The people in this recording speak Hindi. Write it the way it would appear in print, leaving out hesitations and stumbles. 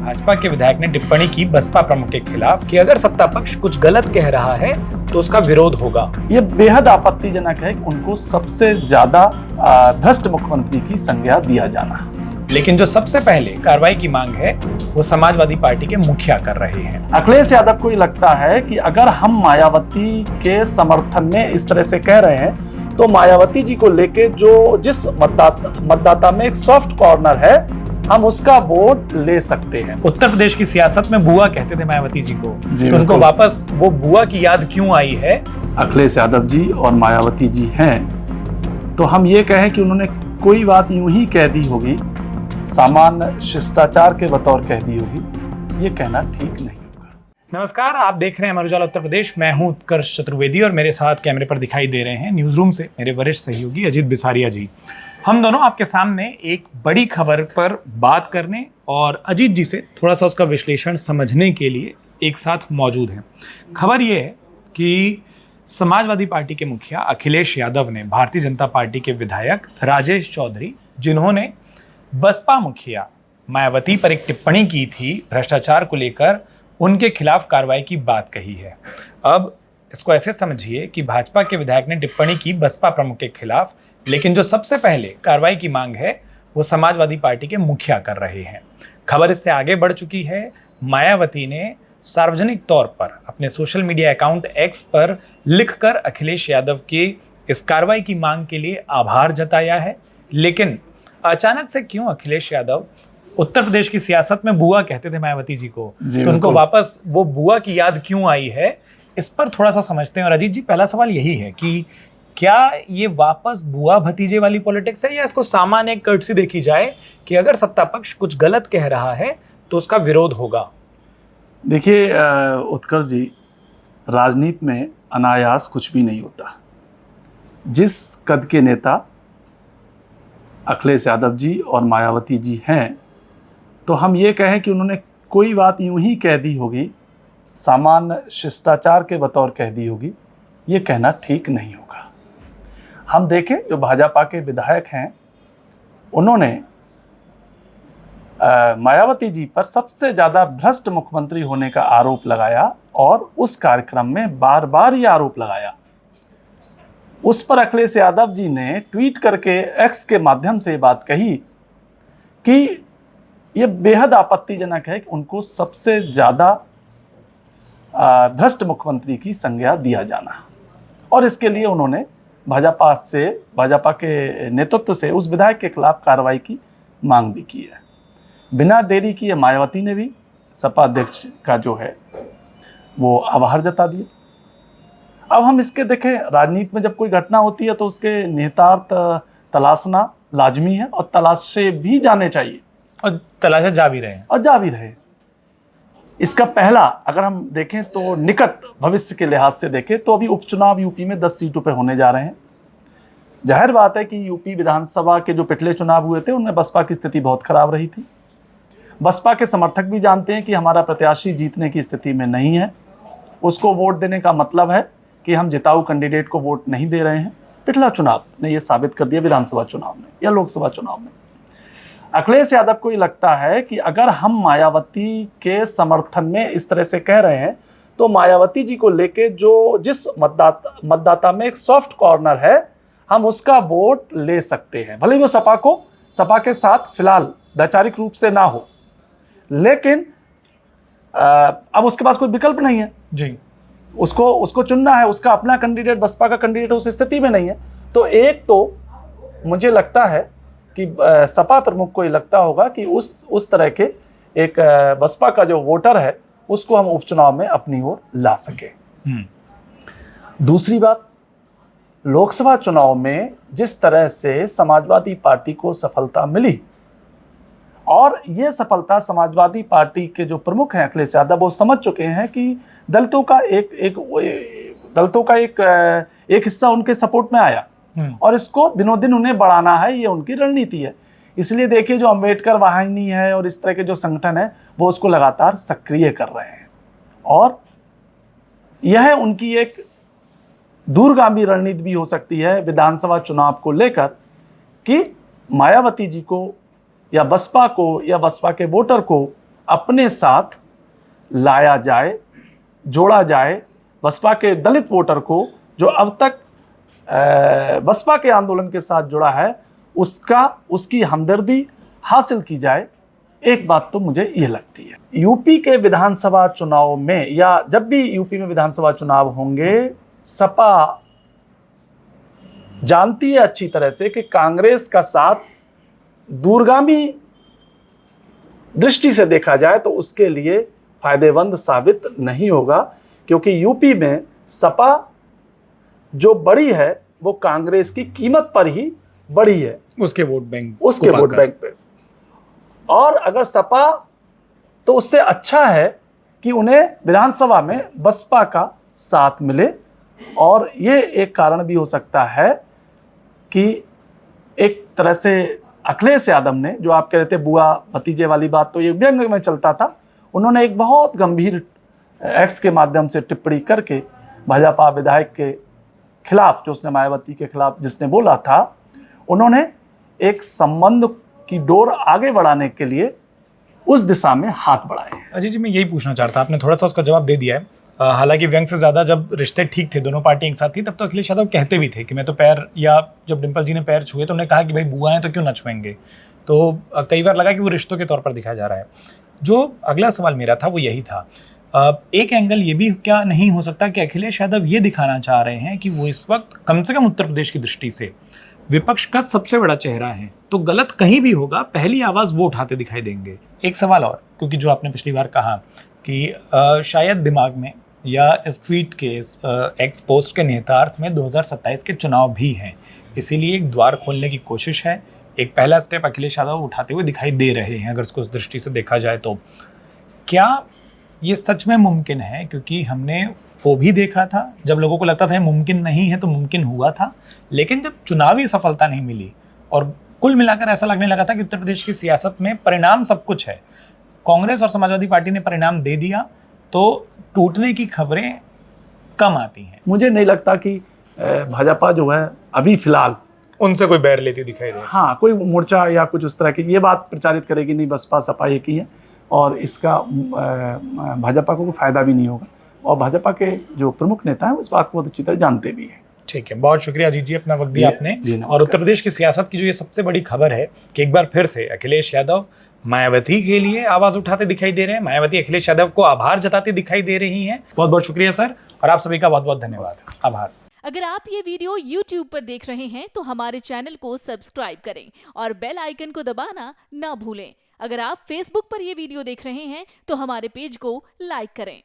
भाजपा के विधायक ने टिप्पणी की बसपा प्रमुख के खिलाफ कि अगर सत्ता पक्ष कुछ गलत कह रहा है तो उसका विरोध होगा। ये बेहद आपत्तिजनक है कि उनको सबसे ज्यादा भ्रष्ट मुख्यमंत्री की संज्ञा दिया जाना। लेकिन जो सबसे पहले कार्रवाई की मांग है वो समाजवादी पार्टी के मुखिया कर रहे हैं। अखिलेश यादव को लगता है कि अगर हम मायावती के समर्थन में इस तरह से कह रहे हैं तो मायावती जी को लेके जो जिस मतदाता में एक सॉफ्ट कॉर्नर है हम उसका वोट ले सकते हैं। उत्तर प्रदेश की सियासत में बुआ कहते थे मायावती जी को, जी तो उनको वापस वो बुआ की याद क्यों आई है? अखिलेश यादव जी और मायावती जी हैं तो हम ये कहें कि उन्होंने कोई बात यूं ही कह दी होगी, सामान्य शिष्टाचार के बतौर कह दी होगी, ये कहना ठीक नहीं होगा। नमस्कार, आप देख रहे हैं अमर उजाला उत्तर प्रदेश। मैं हूं उत्कर्ष चतुर्वेदी और मेरे साथ कैमरे पर दिखाई दे रहे हैं न्यूज रूम से मेरे वरिष्ठ सहयोगी अजीत बिसारिया जी। हम दोनों आपके सामने एक बड़ी खबर पर बात करने और अजीत जी से थोड़ा सा उसका विश्लेषण समझने के लिए एक साथ मौजूद हैं। खबर ये है कि समाजवादी पार्टी के मुखिया अखिलेश यादव ने भारतीय जनता पार्टी के विधायक राजेश चौधरी, जिन्होंने बसपा मुखिया मायावती पर एक टिप्पणी की थी भ्रष्टाचार को लेकर, उनके खिलाफ कार्रवाई की बात कही है। अब इसको ऐसे समझिए कि भाजपा के विधायक ने टिप्पणी की बसपा प्रमुख के खिलाफ, लेकिन जो सबसे पहले कार्रवाई की मांग है वो समाजवादी पार्टी के मुखिया कर रहे हैं। खबर इससे आगे बढ़ चुकी है। मायावती ने सार्वजनिक तौर पर अपने सोशल मीडिया अकाउंट एक्स पर लिखकर अखिलेश यादव की इस कार्रवाई की मांग के लिए आभार जताया है। लेकिन अचानक से क्यों अखिलेश यादव उत्तर प्रदेश की सियासत में बुआ कहते थे मायावती जी को, तो उनको वापस वो बुआ की याद क्यों आई है, इस पर थोड़ा सा समझते हैं। और अजीत जी, पहला सवाल यही है कि क्या ये वापस बुआ भतीजे वाली पॉलिटिक्स है या इसको सामान्य कर्टसी देखी जाए कि अगर सत्ता पक्ष कुछ गलत कह रहा है तो उसका विरोध होगा? देखिए उत्कर्ष जी, राजनीति में अनायास कुछ भी नहीं होता। जिस कद के नेता अखिलेश यादव जी और मायावती जी हैं तो हम ये कहें कि उन्होंने कोई बात यूं ही कह दी होगी, सामान्य शिष्टाचार के बतौर कह दी होगी, ये कहना ठीक नहीं होगा। हम देखें जो भाजपा के विधायक हैं उन्होंने मायावती जी पर सबसे ज़्यादा भ्रष्ट मुख्यमंत्री होने का आरोप लगाया और उस कार्यक्रम में बार बार ये आरोप लगाया। उस पर अखिलेश यादव जी ने ट्वीट करके एक्स के माध्यम से बात कही कि ये बेहद आपत्तिजनक है कि उनको सबसे ज़्यादा भ्रष्ट मुख्यमंत्री की संज्ञा दिया जाना, और इसके लिए उन्होंने भाजपा के नेतृत्व से उस विधायक के खिलाफ कार्रवाई की मांग भी की है। बिना देरी किए मायावती ने भी सपा अध्यक्ष का जो है वो आभार जता दिया। अब हम इसके देखें, राजनीति में जब कोई घटना होती है तो उसके निहितार्थ तलाशना लाजमी है और तलाशे भी जाने चाहिए और तलाशे जा भी रहे। इसका पहला अगर हम देखें तो निकट भविष्य के लिहाज से देखें तो अभी उपचुनाव यूपी में 10 सीटों पर होने जा रहे हैं। जाहिर बात है कि यूपी विधानसभा के जो पिछले चुनाव हुए थे उनमें बसपा की स्थिति बहुत खराब रही थी। बसपा के समर्थक भी जानते हैं कि हमारा प्रत्याशी जीतने की स्थिति में नहीं है, उसको वोट देने का मतलब है कि हम जिताऊ कैंडिडेट को वोट नहीं दे रहे हैं। पिछला चुनाव ने यह साबित कर दिया, विधानसभा चुनाव में या लोकसभा चुनाव में। अखिलेश यादव को ये लगता है कि अगर हम मायावती के समर्थन में इस तरह से कह रहे हैं तो मायावती जी को लेके जो जिस मतदाता में एक सॉफ्ट कॉर्नर है हम उसका वोट ले सकते हैं, भले वो सपा के साथ फिलहाल वैचारिक रूप से ना हो, लेकिन अब उसके पास कोई विकल्प नहीं है जी। उसको चुनना है, उसका अपना कैंडिडेट बसपा का कैंडिडेट उस स्थिति में नहीं है। तो एक तो मुझे लगता है कि सपा प्रमुख को ये लगता होगा कि उस तरह के एक बसपा का जो वोटर है उसको हम उपचुनाव में अपनी ओर ला सके। दूसरी बात, लोकसभा चुनाव में जिस तरह से समाजवादी पार्टी को सफलता मिली, और ये सफलता समाजवादी पार्टी के जो प्रमुख हैं अखिलेश यादव वो समझ चुके हैं कि दलितों का एक हिस्सा उनके सपोर्ट में आया और इसको दिनों दिन उन्हें बढ़ाना है, ये उनकी रणनीति है। इसलिए देखिए जो अम्बेडकर वाहिनी है और इस तरह के जो संगठन है वो उसको लगातार सक्रिय कर रहे हैं, और यह उनकी एक दूरगामी रणनीति भी हो सकती है विधानसभा चुनाव को लेकर कि मायावती जी को या बसपा के वोटर को अपने साथ लाया जाए, जोड़ा जाए बसपा के दलित वोटर को, जो अब तक बसपा के आंदोलन के साथ जुड़ा है, उसकी हमदर्दी हासिल की जाए। एक बात तो मुझे यह लगती है, यूपी के विधानसभा चुनाव में या जब भी यूपी में विधानसभा चुनाव होंगे, सपा जानती है अच्छी तरह से कि कांग्रेस का साथ दूरगामी दृष्टि से देखा जाए तो उसके लिए फायदेमंद साबित नहीं होगा, क्योंकि यूपी में सपा जो बड़ी है वो कांग्रेस की कीमत पर ही बड़ी है, उसके वोट बैंक पे। और अगर सपा, तो उससे अच्छा है कि उन्हें विधानसभा में बसपा का साथ मिले। और ये एक कारण भी हो सकता है कि एक तरह से अखिलेश यादव ने, जो आप कह रहे थे बुआ भतीजे वाली बात, तो ये व्यंग में चलता था, उन्होंने एक बहुत गंभीर एक्स के माध्यम से टिप्पणी करके भाजपा विधायक के खिलाफ, जो उसने मायावती के खिलाफ जिसने बोला था, उन्होंने एक संबंध की डोर आगे बढ़ाने के लिए उस दिशा में हाथ बढ़ाए। अजय जी, मैं यही पूछना चाहता, आपने थोड़ा सा उसका जवाब दे दिया है। हालांकि व्यंग से ज्यादा जब रिश्ते ठीक थे, दोनों पार्टी एक साथ थी, तब तो अखिलेश यादव कहते भी थे कि मैं तो पैर, या जब डिम्पल जी ने पैर छुए तो उन्होंने कहा कि भाई बुआ हैं तो क्यों ना छुएंगे। तो कई बार लगा कि वो रिश्तों के तौर पर दिखाया जा रहा है। जो अगला सवाल मेरा था वो यही था, एक एंगल ये भी क्या नहीं हो सकता कि अखिलेश यादव ये दिखाना चाह रहे हैं कि वो इस वक्त कम से कम उत्तर प्रदेश की दृष्टि से विपक्ष का सबसे बड़ा चेहरा है, तो गलत कहीं भी होगा पहली आवाज वो उठाते दिखाई देंगे। एक सवाल और, क्योंकि जो आपने पिछली बार कहा कि शायद दिमाग में या इस ट्वीट के, इस एक्स पोस्ट के निहितार्थ में 2027 के चुनाव भी हैं, इसीलिए एक द्वार खोलने की कोशिश है, एक पहला स्टेप अखिलेश यादव उठाते हुए दिखाई दे रहे हैं, अगर उसको उस दृष्टि से देखा जाए तो। क्या ये सच में मुमकिन है? क्योंकि हमने वो भी देखा था जब लोगों को लगता था ये मुमकिन नहीं है, तो मुमकिन हुआ था, लेकिन जब चुनावी सफलता नहीं मिली और कुल मिलाकर ऐसा लगने लगा था कि उत्तर प्रदेश की सियासत में परिणाम सब कुछ है, कांग्रेस और समाजवादी पार्टी ने परिणाम दे दिया, तो टूटने की खबरें कम आती हैं। मुझे नहीं लगता कि भाजपा जो है अभी फिलहाल उनसे कोई बैर लेती दिखाई दे, हाँ, कोई मोर्चा या कुछ उस तरह की ये बात प्रचारित करेगी नहीं, बसपा सपा एक ही है, और इसका भाजपा को कोई फायदा भी नहीं होगा। और भाजपा के जो प्रमुख नेता हैं इस बात को बहुत अच्छी तरह जानते भी हैं। ठीक है, बहुत शुक्रिया अजीत जी, अपना वक्त दिया आपने। और उत्तर प्रदेश की सियासत की जो ये सबसे बड़ी खबर है कि एक बार फिर से अखिलेश यादव मायावती के लिए आवाज उठाते दिखाई दे रहे हैं, मायावती अखिलेश यादव को आभार जताते दिखाई दे रही हैं। बहुत बहुत शुक्रिया सर, और आप सभी का बहुत बहुत धन्यवाद, आभार। अगर आप ये वीडियो YouTube पर देख रहे हैं तो हमारे चैनल को सब्सक्राइब करें और बेल आइकन को दबाना ना भूलें। अगर आप Facebook पर ये वीडियो देख रहे हैं तो हमारे पेज को लाइक करें।